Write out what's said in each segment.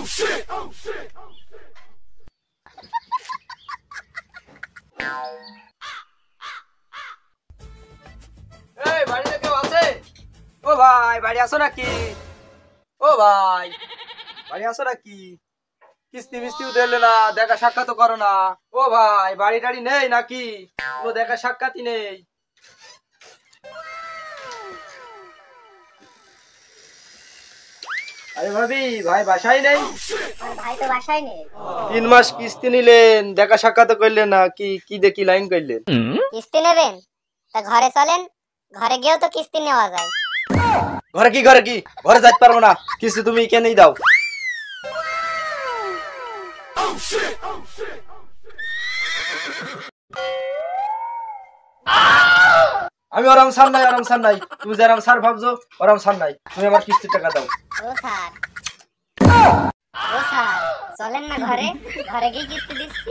এই বাড়িতে কেউ আছে? ও ভাই বাড়ি আসো নাকি? ও ভাই বাড়ি আসো নাকি? কিস্তি মিস্তিও দিলে না, দেখা সাক্ষাৎ করো না। ও ভাই বাড়ি টাড়ি নেই নাকি? কোনো দেখা সাক্ষাৎই নেই। আরে ভাবি ভাই বাসায় নেই? ভাই তো বাসায় নেই। 3 মাস কিস্তি নিলেন, দেখা সাক্ষাৎ করলেন না, কি কি দেখি লাইন করলেন? কিস্তি নেবেন তা ঘরে চলেন, ঘরে গিয়েও তো কিস্তি নেওয়া যায়। ঘরে কি ঘরে যাইতে পারবো না, কিস্তি তুমি কেনই দাও। আমি ওরম সার নাই, তুমি যেরম সার ভাবছো ওরম সার নাই, তুমি আমার কিস্তির টাকা দাও। ও স্যার, ও স্যার চলেন না ঘরে, ঘরে গিয়ে কিস্তি দিচ্ছি।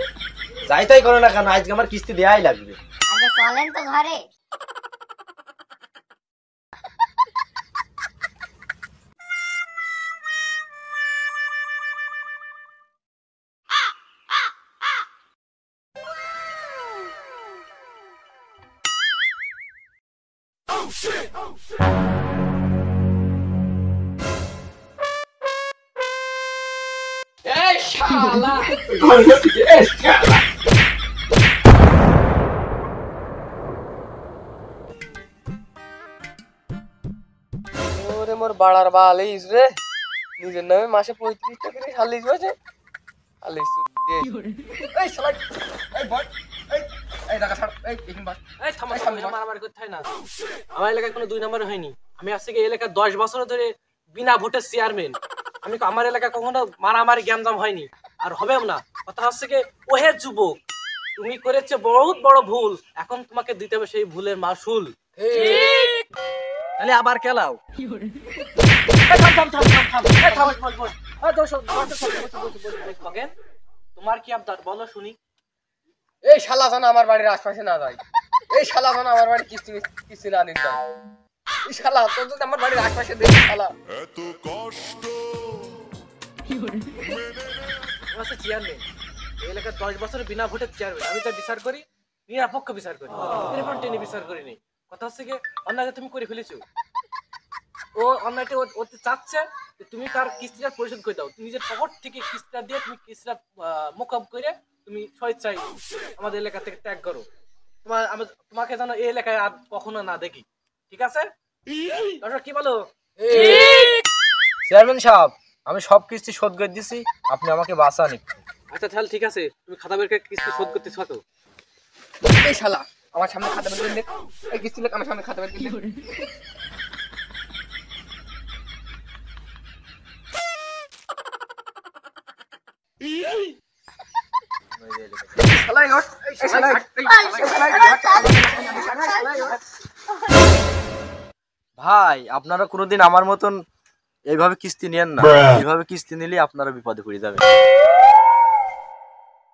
যাই তাই করো না কেন, আজকে আমার কিস্তি দেয়াই লাগবে। আগে চলেন তো ঘরে। এই শালা ওরে মোর বাড়ার বালিশ রে, নিজের নামে মাসে 35 টাকা করে শালিশ বসে। শালিশ এই শালা এই বল এই টাকা ছাড়, এই দেখিন বাস এই থামো মারামারি করতে হয় না। আমার এলাকায় কোনো 2 নম্বর হয়নি। আমি আজকে এই এলাকায় 10 বছর ধরে বিনা ভোটের চেয়ারম্যান। আমি আমার এলাকায় কখনো মারামারি গ্যাঞ্জাম হয়নি, আর হবেও না। কথা হচ্ছে কি, ওহে যুবক, তুমি করেছো বহুত বড় ভুল, এখন তোমাকে দিতে হবে সেই ভুলের মাসুল। ঠিক তাহলে আবার কেলাও। তোমার কি আবদার বলো শুনি। এই শালা জানা আমার বাড়ির আশপাশে না যায়, এই শালা জানা আমার বাড়ি কিস্তি না দিতে যায়। এই শালা তোর যদি আমার বাড়ির আশপাশে দেখি শালা এত কষ্ট চেয়ারম্যান এলাকার 10 বছর বিনা ভোটের চেয়ারম্যান। আমি তো বিচার করি, নিরপেক্ষ বিচার করি, এরকম টেনে বিচার করিনি। কথা হচ্ছে কি, অন্যায় তুমি করে ফেলেছো। ও অন্যায়টা ওতে চাচ্ছে যে তুমি তার কিস্তিটা পরিশোধ করে দাও। তুমি নিজের পকেট থেকে কিস্তিটা দিয়ে তুমি কিস্তিটা মোকাব করে তুমি স্বেচ্ছায় আমাদের এলাকা থেকে ত্যাগ করো। তোমাকে যেন এই এলাকায় আর কখনো না দেখি, ঠিক আছে? দর্শক কি বলো? চেয়ারম্যান সাহেব, আমি সব কিস্তি শোধ করে দিছি, আপনি আমাকে বাঁচান একটু। আচ্ছা তাহলে ঠিক আছে, তুমি খাতা বের করে কিস্তি শোধ করতে থাকো। এই শালা আমার সামনে খাতা বের করে দেখ, এই কিস্তি লোক আমার সামনে খাতা বের করে দেখ। ভাই আপনারা কোনোদিন আমার মতন এইভাবে কিস্তি নেন না, এইভাবে কিস্তি নিলে আপনারা বিপদে পড়ে যাবেন।